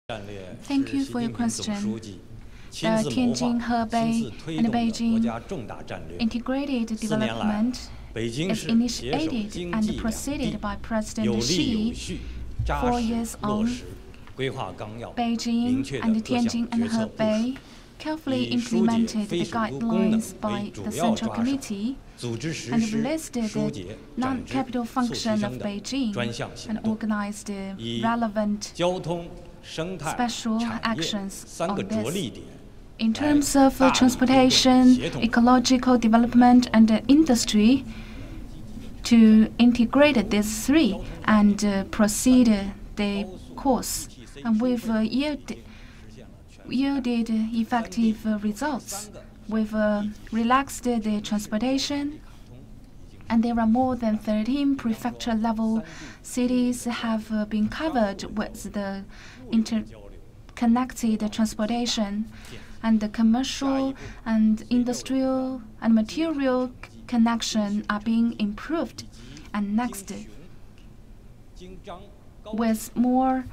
Thank you for your question. The Tianjin, Hebei, and Beijing integrated development is initiated and proceeded by President Xi. 4 years on, Beijing and Tianjin and Hebei carefully implemented the guidelines by the Central Committee and listed the non-capital function of Beijing and organized relevant special actions on this. In terms of transportation, ecological development, and industry, to integrate these three and proceed the course, and we've yielded effective results. We've relaxed the transportation, and there are more than 13 prefecture-level cities have been covered with the interconnected transportation, and the commercial and industrial and material connection are being improved. And next, with more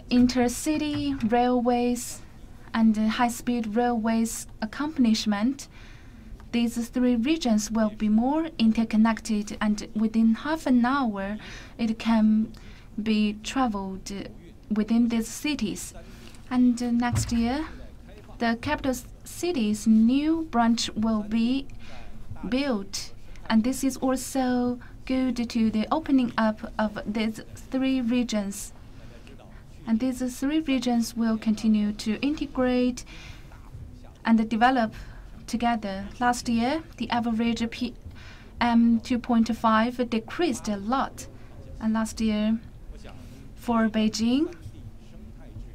intercity railways and high-speed railways accomplishment, these three regions will be more interconnected, and within half an hour, it can be traveled within these cities. And next year, the capital city's new branch will be built, and this is also good to the opening up of these three regions. And these three regions will continue to integrate and develop together. Last year, the average PM 2.5 decreased a lot, and last year, for Beijing,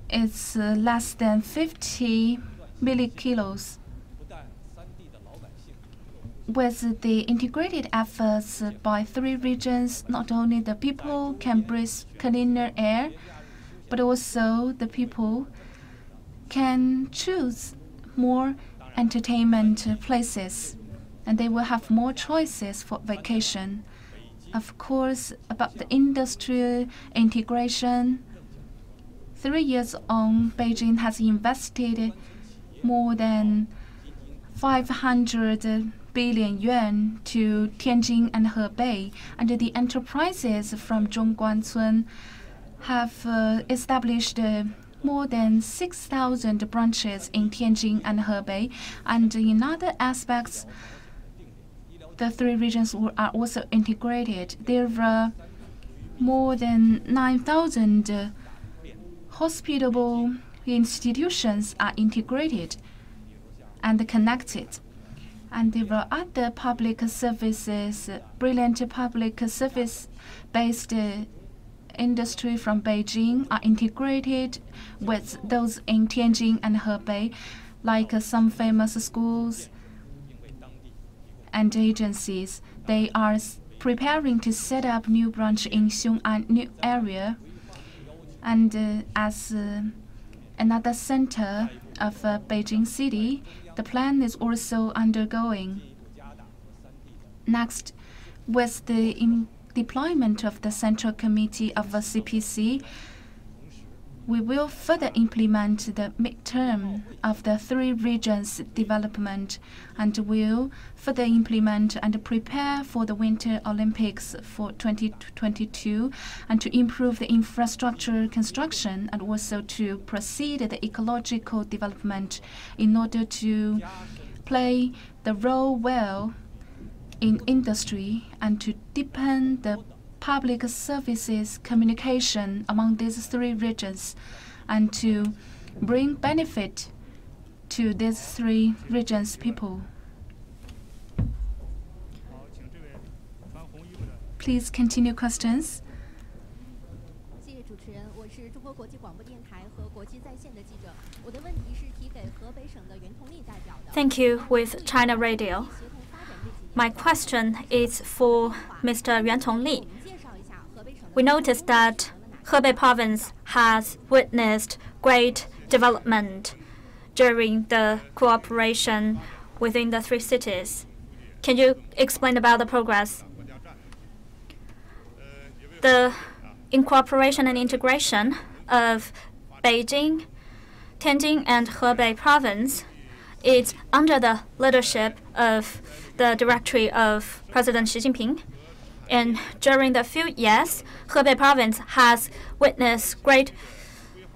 it's less than 50 millikilos. With the integrated efforts by three regions, not only the people can breathe cleaner air, but also the people can choose more entertainment places, and they will have more choices for vacation. Of course, about the industrial integration, 3 years on, Beijing has invested more than 500 billion yuan to Tianjin and Hebei, and the enterprises from Zhongguancun have established more than 6,000 branches in Tianjin and Hebei. And in other aspects, the three regions are also integrated. There are more than 9,000 hospitable institutions are integrated and connected. And there are other public services, brilliant public service-based industry from Beijing are integrated with those in Tianjin and Hebei, like some famous schools and agencies. They are preparing to set up new branch in Xiong'an new area, and as another center of Beijing City, the plan is also undergoing. Next, with the deployment of the Central Committee of the CPC, we will further implement the midterm of the three regions' development, and will further implement and prepare for the Winter Olympics for 2022, and to improve the infrastructure construction, and also to proceed the ecological development in order to play the role well in industry, and to deepen the public services communication among these three regions, and to bring benefit to these three regions' people. Please continue questions. Thank you. With China Radio. My question is for Mr. Yuan Tongli. We noticed that Hebei Province has witnessed great development during the cooperation within the three cities. Can you explain about the progress? The incorporation and integration of Beijing, Tianjin, and Hebei Province is under the leadership of the Directory of President Xi Jinping. And during the few years, Hebei Province has witnessed great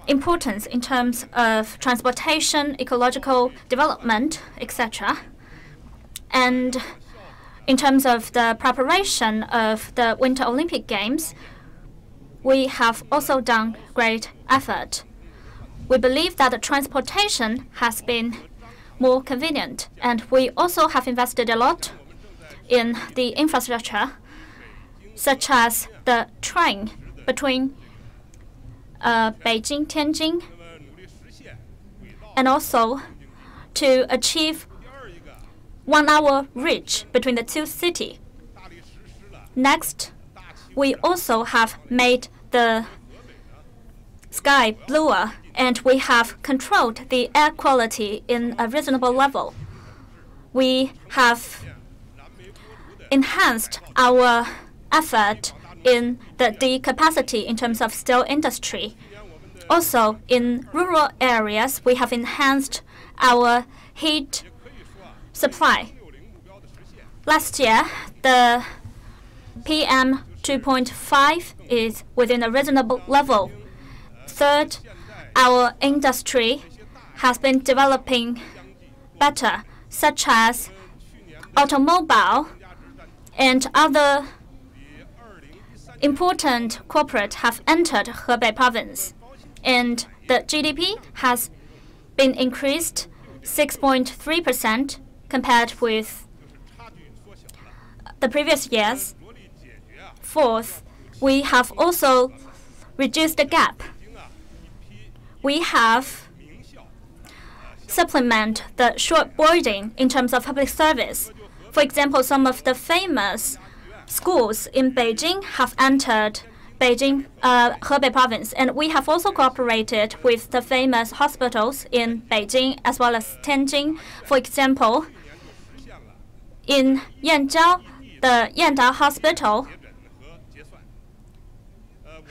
importance in terms of transportation, ecological development, etc. And in terms of the preparation of the Winter Olympic Games, we have also done great effort. We believe that the transportation has been more convenient, and we also have invested a lot in the infrastructure, such as the train between Beijing, Tianjin, and also to achieve 1 hour reach between the two cities. Next, we also have made the sky bluer, and we have controlled the air quality in a reasonable level. We have enhanced our effort in the decapacity in terms of steel industry. Also, in rural areas, we have enhanced our heat supply. Last year, the PM 2.5 is within a reasonable level. Third, our industry has been developing better, such as automobile and other important corporates have entered Hebei Province, and the GDP has been increased 6.3% compared with the previous years. Fourth, we have also reduced the gap. We have supplemented the short boarding in terms of public service. For example, some of the famous schools in Beijing have entered Hebei Province, and we have also cooperated with the famous hospitals in Beijing as well as Tianjin. For example, in Yanjiao, the Yanda Hospital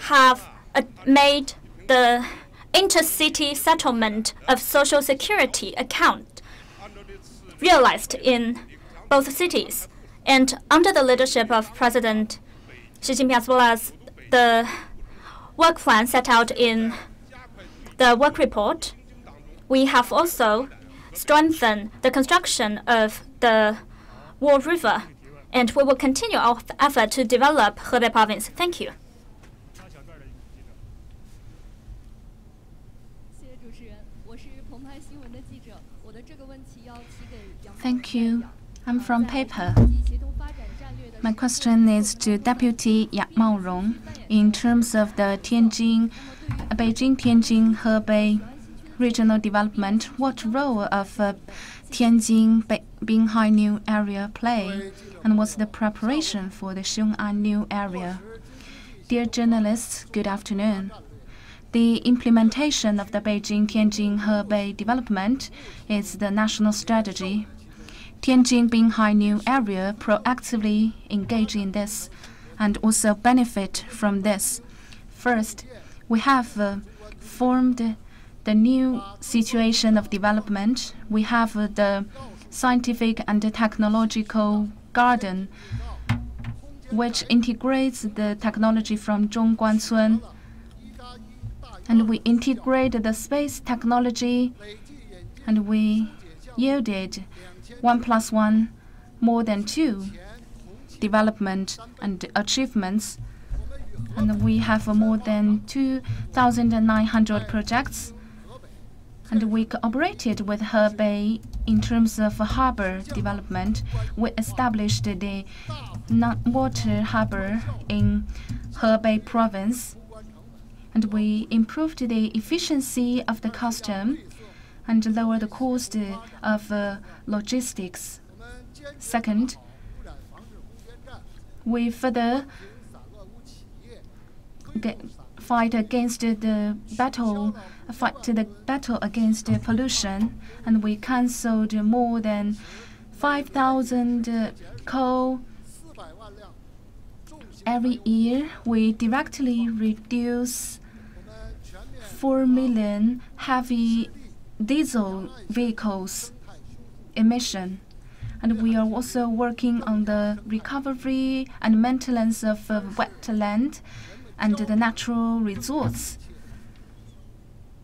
have made the intercity settlement of social security account realized in both cities. And under the leadership of President Xi Jinping, as well as the work plan set out in the work report, we have also strengthened the construction of the Wall River, and we will continue our effort to develop Hebei Province. Thank you. Thank you. I'm from paper. My question is to Deputy Ya Maorong. In terms of the Beijing-Tianjin-Hebei regional development, what role of Tianjin-Binhai New Area play, and what's the preparation for the Xiong'an New Area? Dear journalists, good afternoon. The implementation of the Beijing-Tianjin-Hebei development is the national strategy. Tianjin-Binhai New Area proactively engage in this and also benefit from this. First, we have formed the new situation of development. We have the scientific and technological garden, which integrates the technology from Zhongguancun. And we integrate the space technology, and we yielded 1+1 more than 2 development and achievements. And we have more than 2,900 projects. And we cooperated with Hebei in terms of harbor development. We established the water harbor in Hebei Province. And we improved the efficiency of the custom and lower the cost of logistics. Second, we further fight the battle against pollution, and we cancelled more than 5,000 coal. Every year, we directly reduce 4 million heavy diesel vehicles emission. And we are also working on the recovery and maintenance of wetland and the natural resources.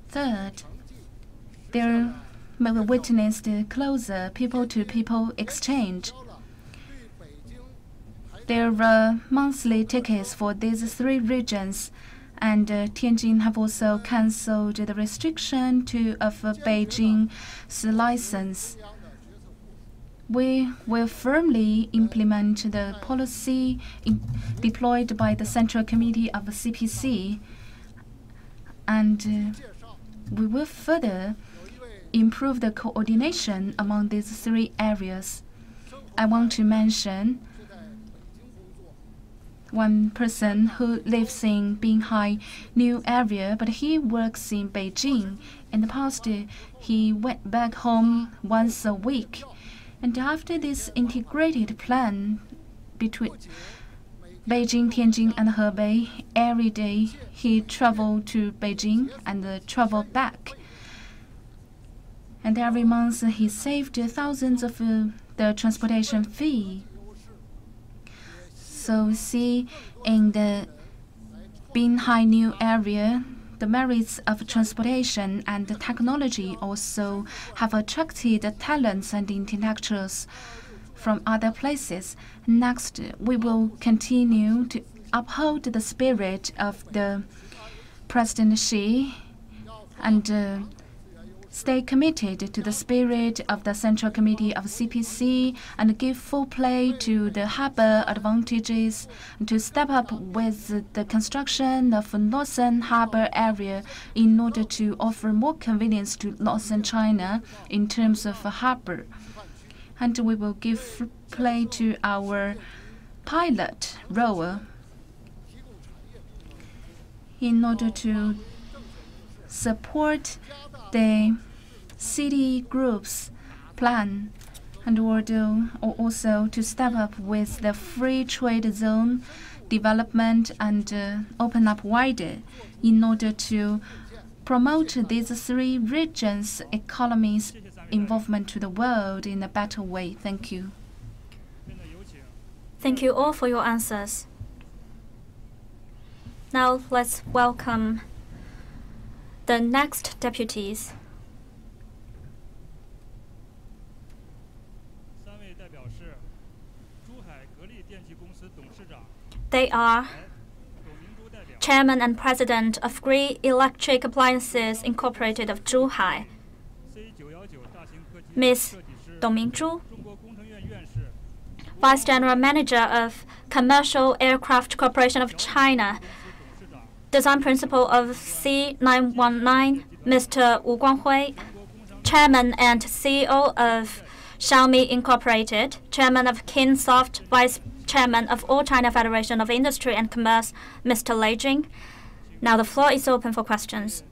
Third, there may be witnessed closer people-to-people exchange. There are monthly tickets for these 3 regions, and Tianjin have also cancelled the restriction of Beijing's license. We will firmly implement the policy deployed by the Central Committee of the CPC, and we will further improve the coordination among these 3 areas. I want to mention one person who lives in Binhai New Area, but he works in Beijing. In the past, he went back home once a week. And after this integrated plan between Beijing, Tianjin, and Hebei, every day he traveled to Beijing and traveled back. And every month he saved thousands of the transportation fee. So see, in the Binhai New Area, the merits of transportation and technology also have attracted talents and intellectuals from other places. Next, we will continue to uphold the spirit of the President Xi and stay committed to the spirit of the Central Committee of CPC and give full play to the harbor advantages and to step up with the construction of Northern Harbor area in order to offer more convenience to Northern China in terms of a harbor. And we will give full play to our pilot role in order to support the city groups plan and also to step up with the free trade zone development and open up wider in order to promote these 3 regions' economies' involvement to the world in a better way. Thank you. Thank you all for your answers. Now let's welcome the next deputies. They are Chairman and President of Green Electric Appliances Incorporated of Zhuhai, Ms. Dong Mingzhu, Vice General Manager of Commercial Aircraft Corporation of China, Design Principal of C919, Mr. Wu Guanghui, Chairman and CEO of Xiaomi Incorporated, Chairman of Kinsoft, Vice Chairman of All China Federation of Industry and Commerce, Mr. Lei Jing. Now the floor is open for questions.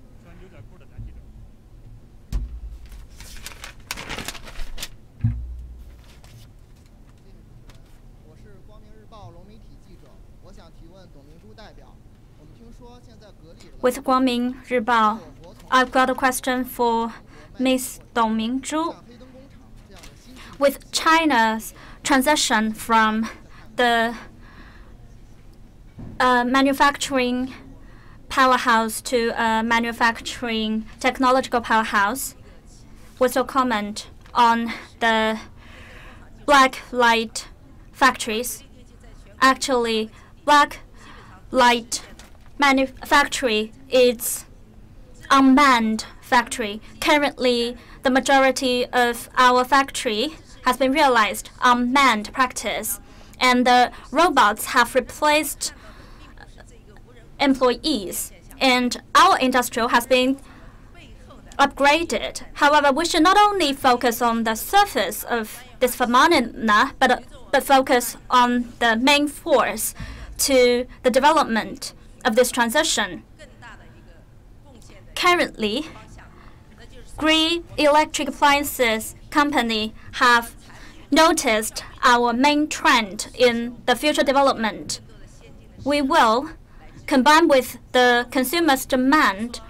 With Guangming Ribao, I've got a question for Ms. Dong Mingzhu. With China's transition from the manufacturing powerhouse to a manufacturing technological powerhouse, what's your comment on the black light factories? Actually, black light factory is unmanned factory. Currently, the majority of our factory has been realized unmanned practice, and the robots have replaced employees, and our industrial has been upgraded. However, we should not only focus on the surface of this phenomena, but focus on the main force to the development of this transition. Currently, Green Electric Appliances Company have noticed our main trend in the future development. We will, combined with the consumer's demand,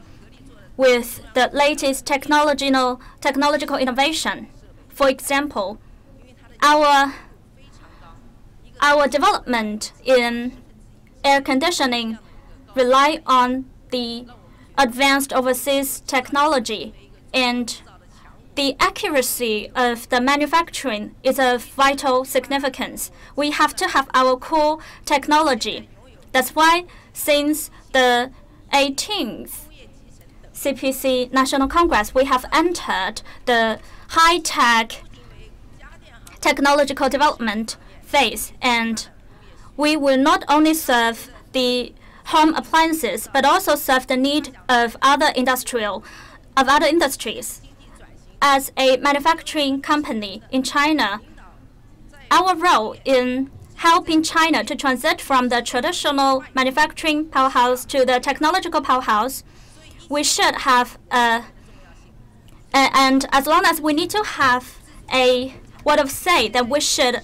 with the latest technological innovation. For example, our development in air conditioning rely on the advanced overseas technology, and the accuracy of the manufacturing is of vital significance. We have to have our core technology. That's why since the 18th CPC National Congress, we have entered the high-tech technological development phase, and we will not only serve the home appliances, but also serve the need of other industries. As a manufacturing company in China, our role in helping China to transit from the traditional manufacturing powerhouse to the technological powerhouse, we should have and as long as we need to have a word of say, that we should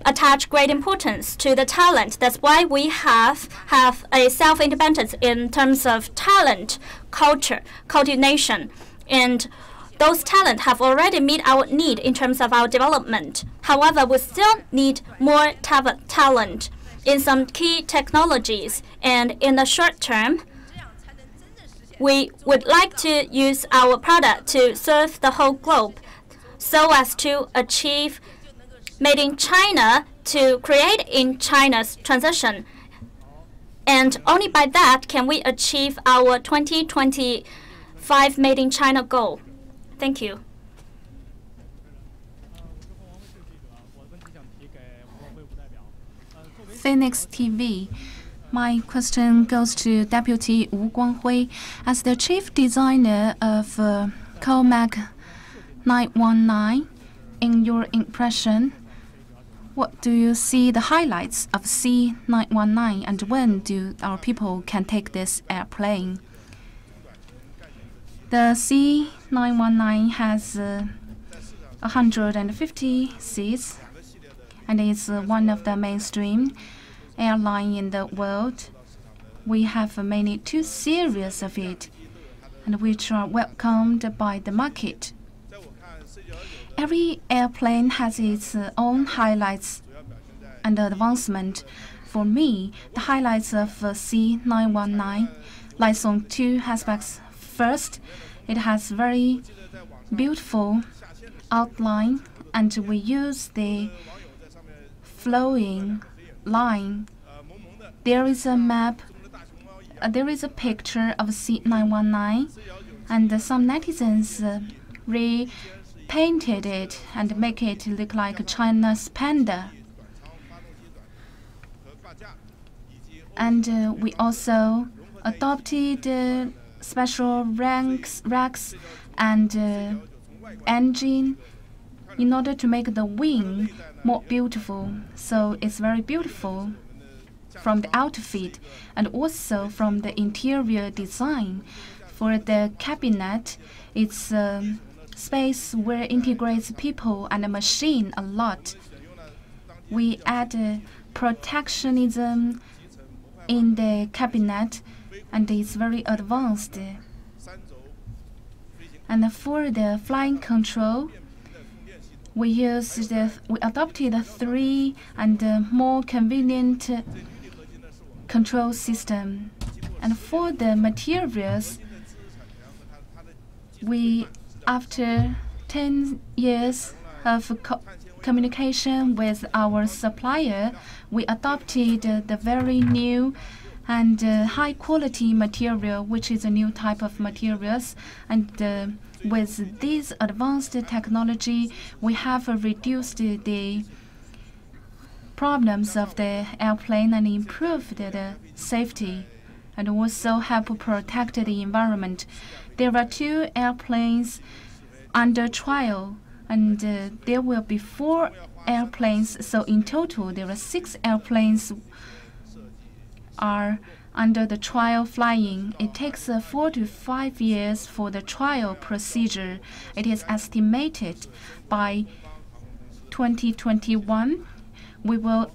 attach great importance to the talent. That's why we have a self-independence in terms of talent, culture, coordination, and those talents have already met our need in terms of our development. However, we still need more talent in some key technologies, and in the short term, we would like to use our product to serve the whole globe so as to achieve Made in China to Create in China's transition. And only by that can we achieve our 2025 Made in China goal. Thank you. Phoenix TV. My question goes to Deputy Wu Guanghui. As the chief designer of COMAC 919, in your impression, what do you see the highlights of C919, and when do our people can take this airplane? The C919 has 150 seats, and is one of the mainstream airline in the world. We have many 2 series of it, and which are welcomed by the market. Every airplane has its own highlights and advancement. For me, the highlights of C919 lies on 2 aspects. First, it has very beautiful outline, and we use the flowing line. There is a map, there is a picture of C919, and some netizens repainted it and make it look like China's panda. And we also adopted special racks and engine in order to make the wing more beautiful. So it's very beautiful from the outfit and also from the interior design. For the cabinet, it's a space where it integrates people and a machine a lot. We add protectionism in the cabinet, and it's very advanced. And for the flying control, we adopted 3 and more convenient control system. And for the materials, after 10 years of communication with our supplier, we adopted the very new and high-quality material, which is a new type of materials. And with this advanced technology, we have reduced the problems of the airplane and improved the safety, and also help protect the environment. There are 2 airplanes under trial, and there will be 4 airplanes. So in total, there are 6 airplanes are under the trial flying. It takes 4 to 5 years for the trial procedure. It is estimated by 2021 we will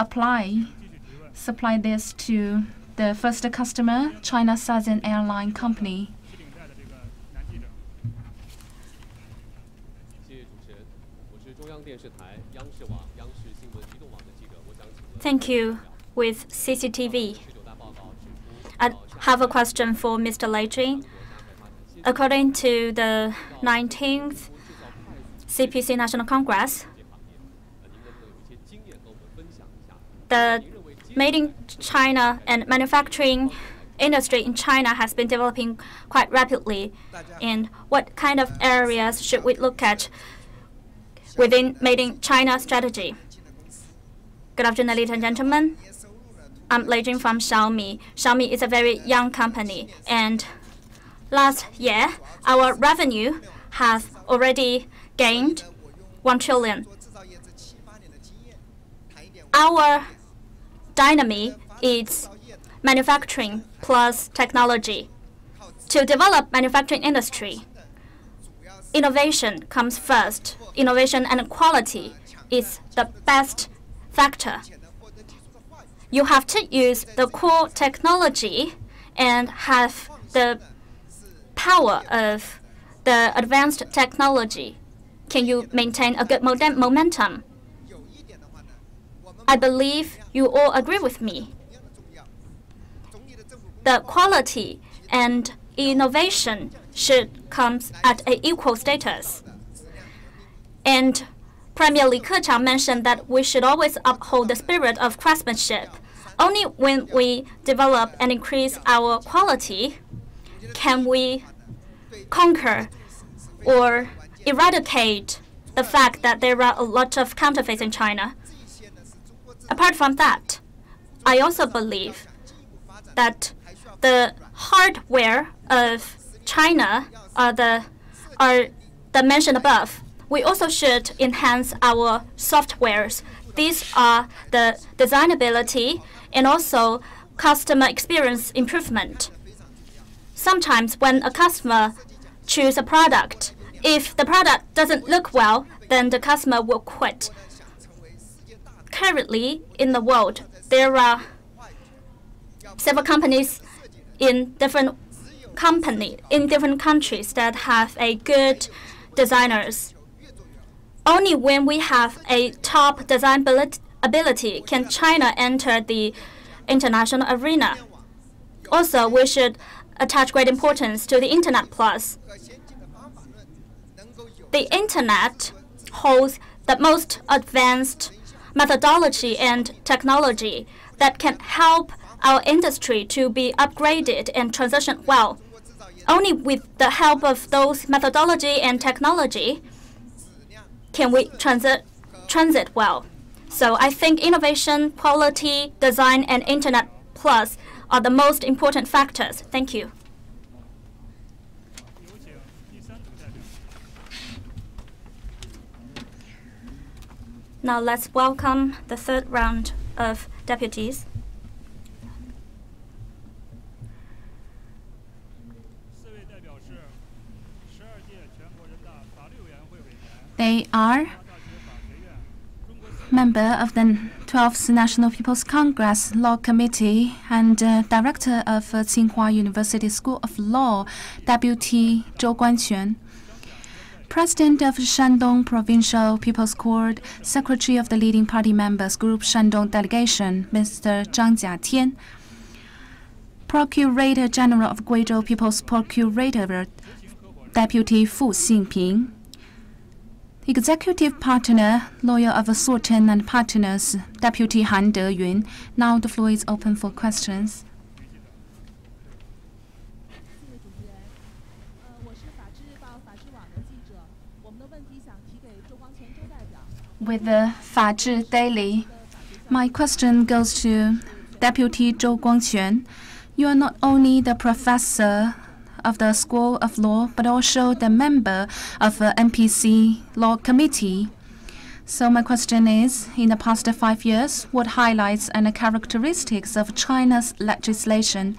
supply this to the first customer, China Southern Airline Company. Thank you. With CCTV, I have a question for Mr. Lei Jing. According to the 19th CPC National Congress, the Made in China and manufacturing industry in China has been developing quite rapidly. And what kind of areas should we look at within Made in China strategy? Good afternoon, ladies and gentlemen. I'm Lei Jing from Xiaomi. Xiaomi is a very young company, and last year our revenue has already gained 1 trillion. Our dynamic is manufacturing plus technology. To develop manufacturing industry, innovation comes first. Innovation and quality is the best factor. You have to use the core technology and have the power of the advanced technology. Can you maintain a good momentum? I believe you all agree with me. The quality and innovation should come at an equal status. And Premier Li Keqiang mentioned that we should always uphold the spirit of craftsmanship. Only when we develop and increase our quality can we conquer or eradicate the fact that there are a lot of counterfeits in China. Apart from that, I also believe that the hardware of China are the mentioned above. We also should enhance our softwares. These are the designability and also customer experience improvement. Sometimes when a customer chooses a product, if the product doesn't look well, then the customer will quit. Currently, in the world, there are several companies in different countries that have a good designers. Only when we have a top design ability can China enter the international arena. Also, we should attach great importance to the Internet Plus. The Internet holds the most advanced methodology and technology that can help our industry to be upgraded and transition well. Only with the help of those methodology and technology can we transit well. So I think innovation, quality, design, and Internet Plus are the most important factors. Thank you. Now let's welcome the third round of deputies. They are member of the 12th National People's Congress Law Committee and director of Tsinghua University School of Law, Deputy Zhou Guanquan. President of Shandong Provincial People's Court, Secretary of the leading party members group Shandong Delegation, Mr. Zhang Jiatian. Procurator General of Guizhou People's Procuratorate, Deputy Fu Xingping. Executive Partner, Lawyer of Sorten and Partners, Deputy Han Deyun. Now the floor is open for questions. With the Fazhi Daily, my question goes to Deputy Zhou Guangquan. You are not only the professor of the School of Law, but also the member of the NPC Law Committee. So my question is, in the past 5 years, what highlights and characteristics of China's legislation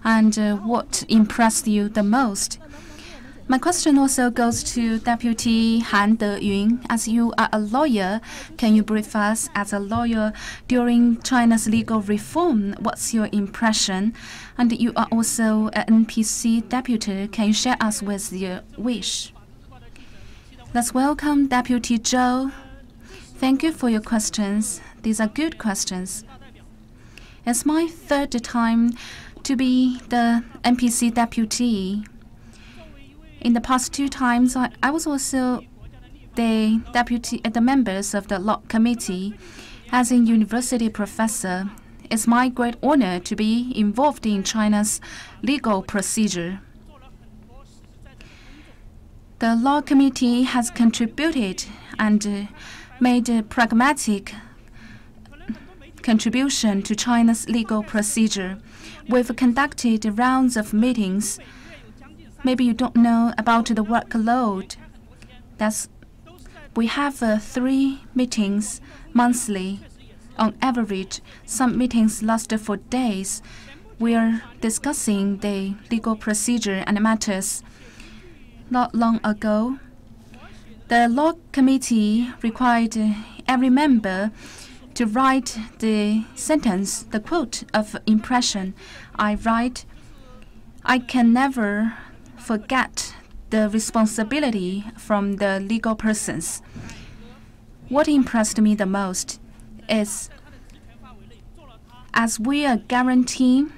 and what impressed you the most? My question also goes to Deputy Han Deyun. As you are a lawyer, can you brief us as a lawyer during China's legal reform? What's your impression? And you are also an NPC deputy. Can you share us with your wish? Let's welcome Deputy Zhou. Thank you for your questions. These are good questions. It's my third time to be the NPC deputy. In the past 2 times, I was also the deputy at the members of the law committee. As a university professor, it's my great honor to be involved in China's legal procedure. The law committee has contributed and made a pragmatic contribution to China's legal procedure. We've conducted rounds of meetings. Maybe you don't know about the workload. We have 3 meetings monthly on average. Some meetings last for days. We are discussing the legal procedure and matters. Not long ago, the law committee required every member to write the sentence, the quote of impression. I write, "I can never forget the responsibility from the legal persons." What impressed me the most is, as we are guaranteeing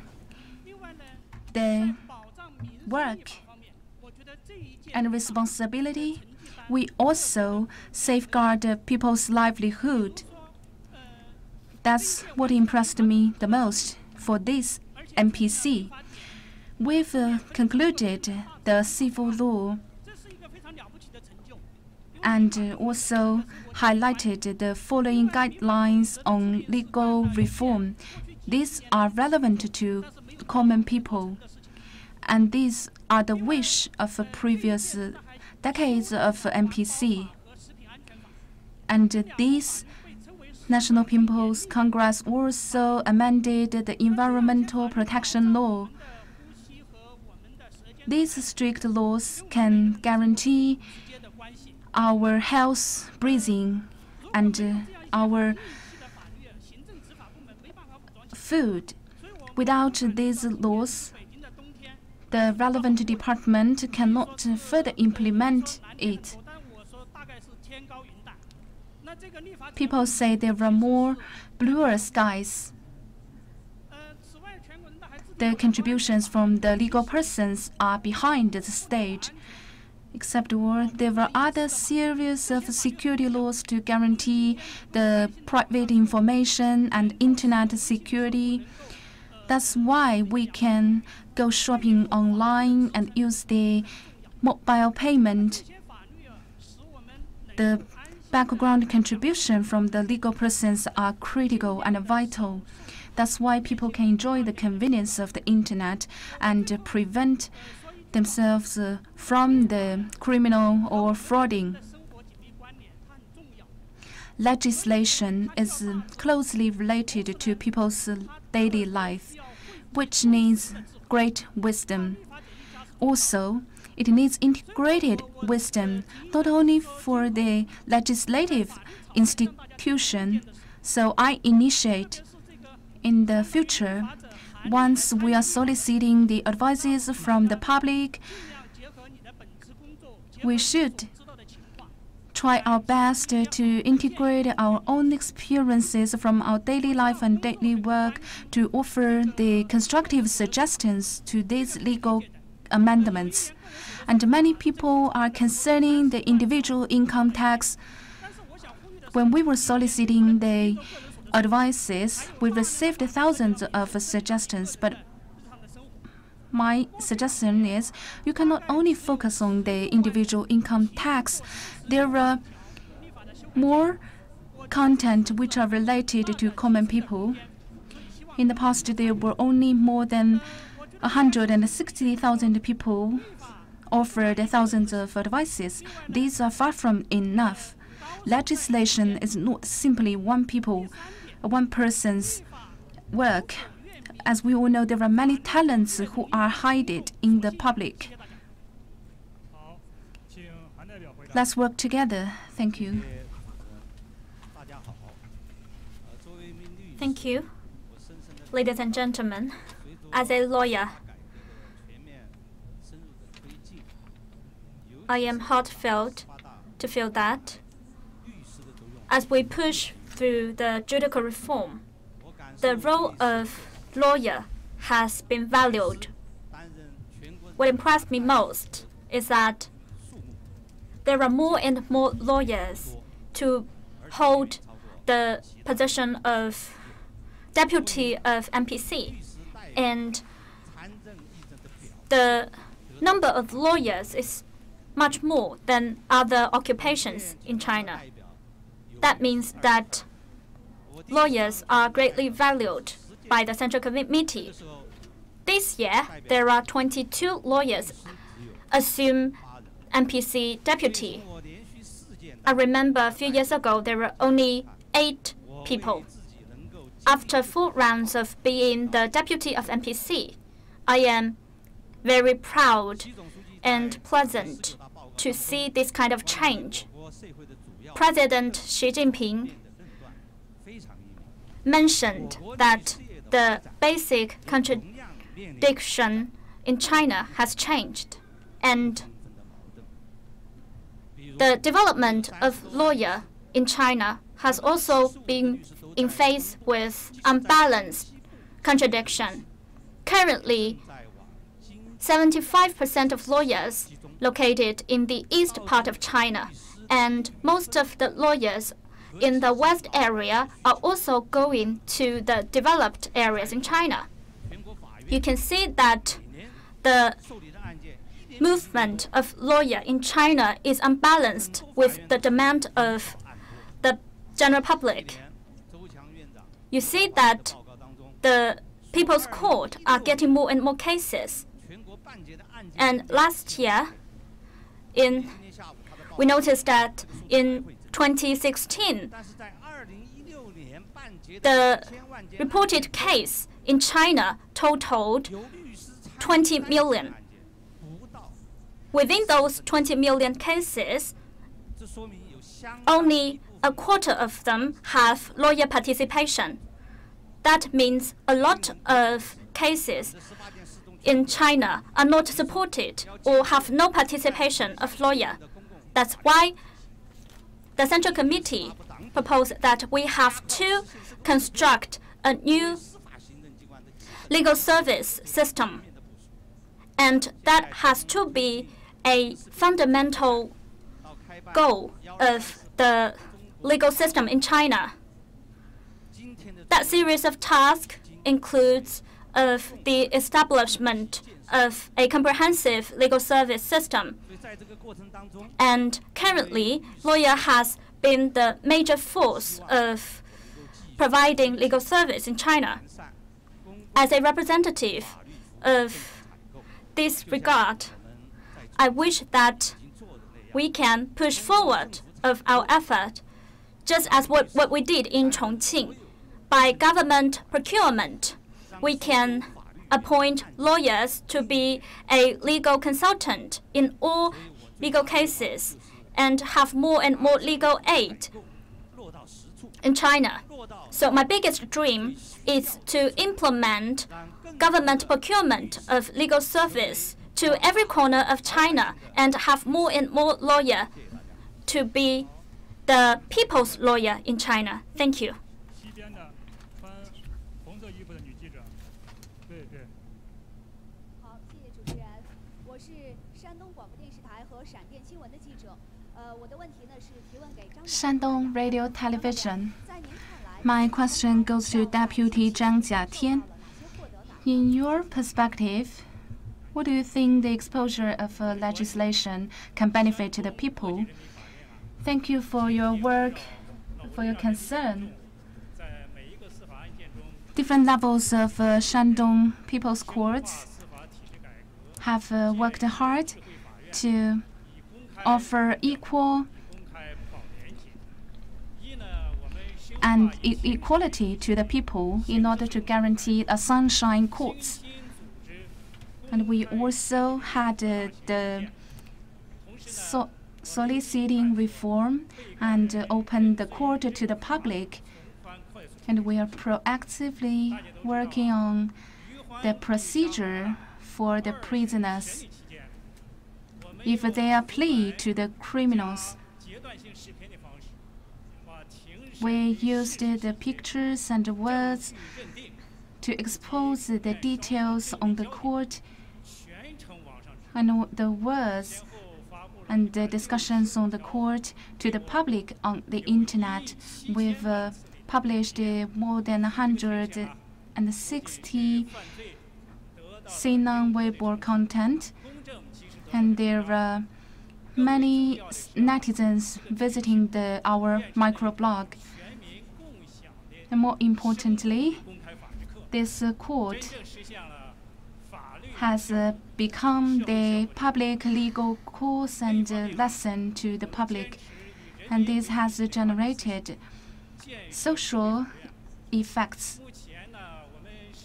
the work and responsibility, we also safeguard people's livelihood. That's what impressed me the most for this NPC. We've concluded the civil law and also highlighted the following guidelines on legal reform. These are relevant to common people, and these are the wish of previous decades of NPC. And these National People's Congress also amended the Environmental Protection Law. These strict laws can guarantee our health, breathing, and our food. Without these laws, the relevant department cannot further implement it. People say there are more bluer skies. The contributions from the legal persons are behind the stage. Except there are other series of security laws to guarantee the private information and internet security. That's why we can go shopping online and use the mobile payment. The background contribution from the legal persons are critical and vital. That's why people can enjoy the convenience of the internet and prevent themselves from the criminal or frauding. Legislation is closely related to people's daily life, which needs great wisdom. Also, it needs integrated wisdom, not only for the legislative institution. So I initiate in the future, once we are soliciting the advices from the public, we should try our best to integrate our own experiences from our daily life and daily work to offer the constructive suggestions to these legal amendments. And many people are concerning the individual income tax. When we were soliciting the advices, we received thousands of suggestions, but my suggestion is you cannot only focus on the individual income tax. There are more content which are related to common people. In the past, there were only more than 160,000 people offered thousands of advices. These are far from enough. Legislation is not simply one person's work. As we all know, there are many talents who are hidden in the public. Let's work together. Thank you. Thank you. Ladies and gentlemen, as a lawyer, I am heartfelt to feel that as we push through the judicial reform, the role of lawyer has been valued. What impressed me most is that there are more and more lawyers to hold the position of deputy of NPC, and the number of lawyers is much more than other occupations in China. That means that lawyers are greatly valued by the Central Committee. This year, there are 22 lawyers assume NPC deputy. I remember a few years ago, there were only 8 people. After 4 rounds of being the deputy of NPC, I am very proud and pleasant to see this kind of change. President Xi Jinping mentioned that the basic contradiction in China has changed, and the development of lawyer in China has also been in face with unbalanced contradiction. Currently, 75% of lawyers located in the east part of China, and most of the lawyers in the west area are also going to the developed areas in China. You can see that the movement of lawyer in China is unbalanced with the demand of the general public. You see that the People's Court are getting more and more cases. And last year, we noticed that in 2016, the reported case in China totaled 20 million. Within those 20 million cases, only a quarter of them have lawyer participation. That means a lot of cases in China are not supported or have no participation of lawyer. That's why the Central Committee proposed that we have to construct a new legal service system, and that has to be a fundamental goal of the legal system in China. That series of tasks includes of the establishment of a comprehensive legal service system. And currently, lawyer has been the major force of providing legal service in China. As a representative of this regard, I wish that we can push forward of our effort, just as what we did in Chongqing. By government procurement, we can appoint lawyers to be a legal consultant in all legal cases and have more and more legal aid in China. So my biggest dream is to implement government procurement of legal service to every corner of China and have more and more lawyers to be the people's lawyer in China. Thank you. Shandong Radio Television. My question goes to Deputy Zhang Jiatian. In your perspective, what do you think the exposure of legislation can benefit to the people? Thank you for your work, for your concern. Different levels of Shandong People's Courts have worked hard to offer equal and equality to the people in order to guarantee a sunshine courts. And we also had the soliciting reform and open the court to the public. And we are proactively working on the procedure for the prisoners if they are plea to the criminals. We used the pictures and the words to expose the details on the court, and the words and the discussions on the court to the public on the internet. We've published more than 160 Sinan Weibo content, and there are many netizens visiting our microblog. And more importantly, this court has become the public legal course and lesson to the public, and this has generated social effects.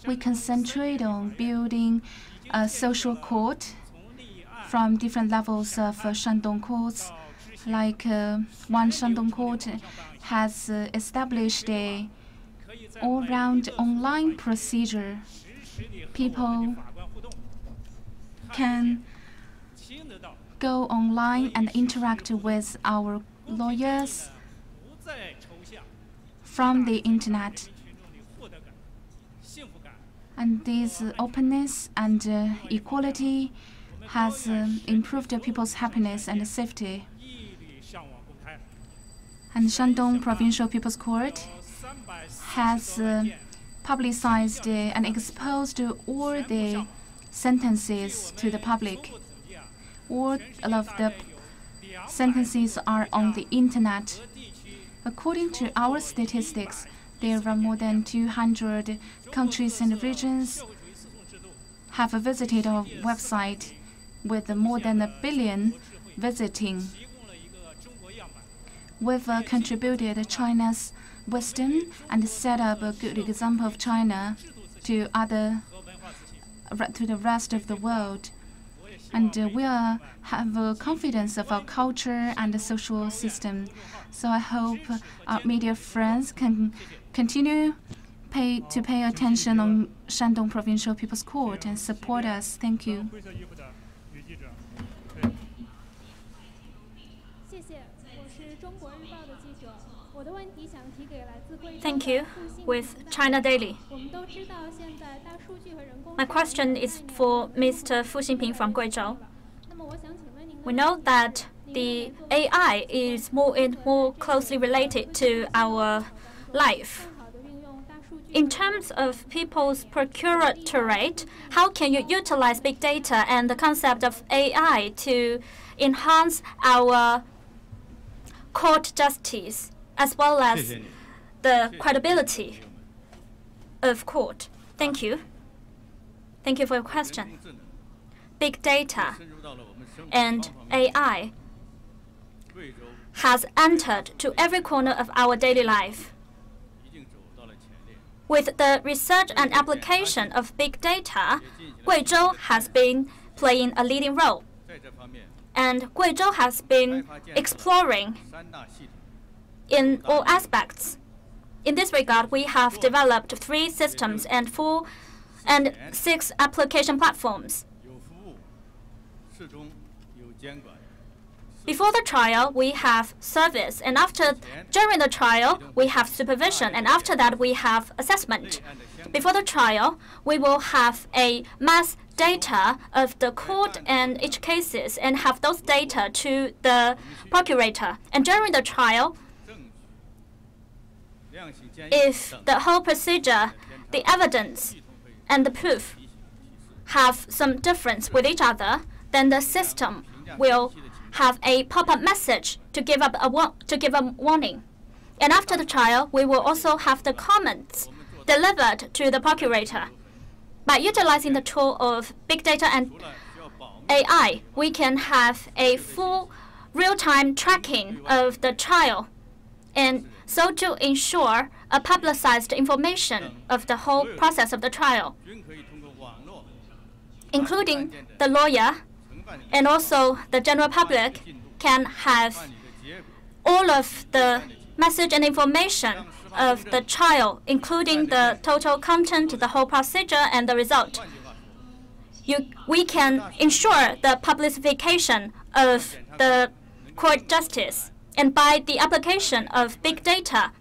We concentrate on building a social court from different levels of Shandong courts. Like one Shandong court has established a all-round online procedure. People can go online and interact with our lawyers from the internet. And this openness and equality has improved people's happiness and safety. And Shandong Provincial People's Court has publicized and exposed all the sentences to the public. All of the sentences are on the internet. According to our statistics, there are more than 200 countries and regions have visited our website, with more than 1 billion visiting. We've contributed China's wisdom and set up a good example of China to the rest of the world. And we have confidence of our culture and the social system. So I hope our media friends can continue to pay attention on Shandong Provincial People's Court and support us. Thank you. Thank you. With China Daily. My question is for Mr. Fu Xinping from Guizhou. We know that the AI is more and more closely related to our life. In terms of people's procuratorate, how can you utilize big data and the concept of AI to enhance our court justice as well as the credibility of court? Thank you. Thank you for your question. Big data and AI has entered to every corner of our daily life. With the research and application of big data, Guizhou has been playing a leading role. And Guizhou has been exploring in all aspects. In this regard, we have developed 3 systems and 6 application platforms. Before the trial, we have service, and during the trial, we have supervision, and after that, we have assessment. Before the trial, we will have a mass data of the court and each cases, and have those data to the procurator. And during the trial, if the whole procedure, the evidence, and the proof have some difference with each other, then the system will have a pop-up message to give a warning. And after the trial, we will also have the comments delivered to the procurator. By utilizing the tool of big data and AI, we can have a full real-time tracking of the trial, and so to ensure a publicized information of the whole process of the trial, including the lawyer and also the general public can have all of the message and information of the trial, including the total content, the whole procedure, and the result. We can ensure the publicification of the court justice. And by the application of big data,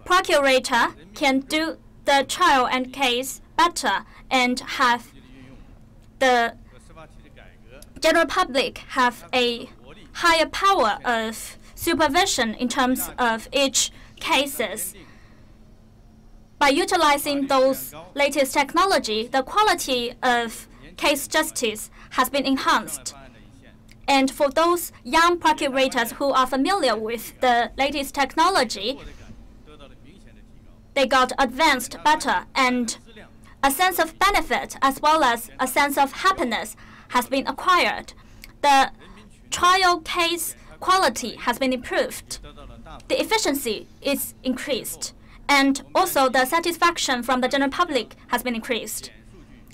procurator can do the trial and case better and have the general public have a higher power of supervision in terms of each cases. By utilizing those latest technology, the quality of case justice has been enhanced. And for those young procurators who are familiar with the latest technology, they got advanced better, and a sense of benefit as well as a sense of happiness has been acquired. The trial case quality has been improved. The efficiency is increased, and also the satisfaction from the general public has been increased.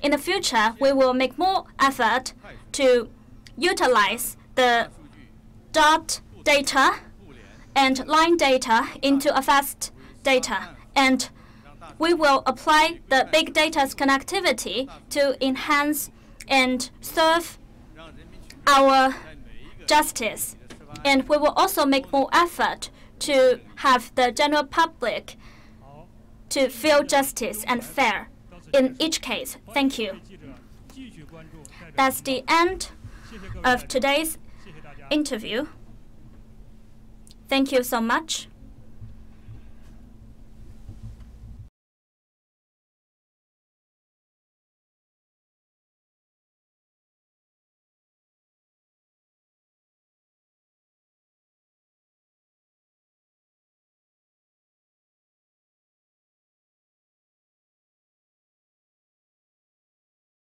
In the future, we will make more effort to utilize the dot data and line data into a fast data, and we will apply the big data's connectivity to enhance and serve our justice. And we will also make more effort to have the general public to feel justice and fair in each case. Thank you. That's the end of today's interview. Thank you so much.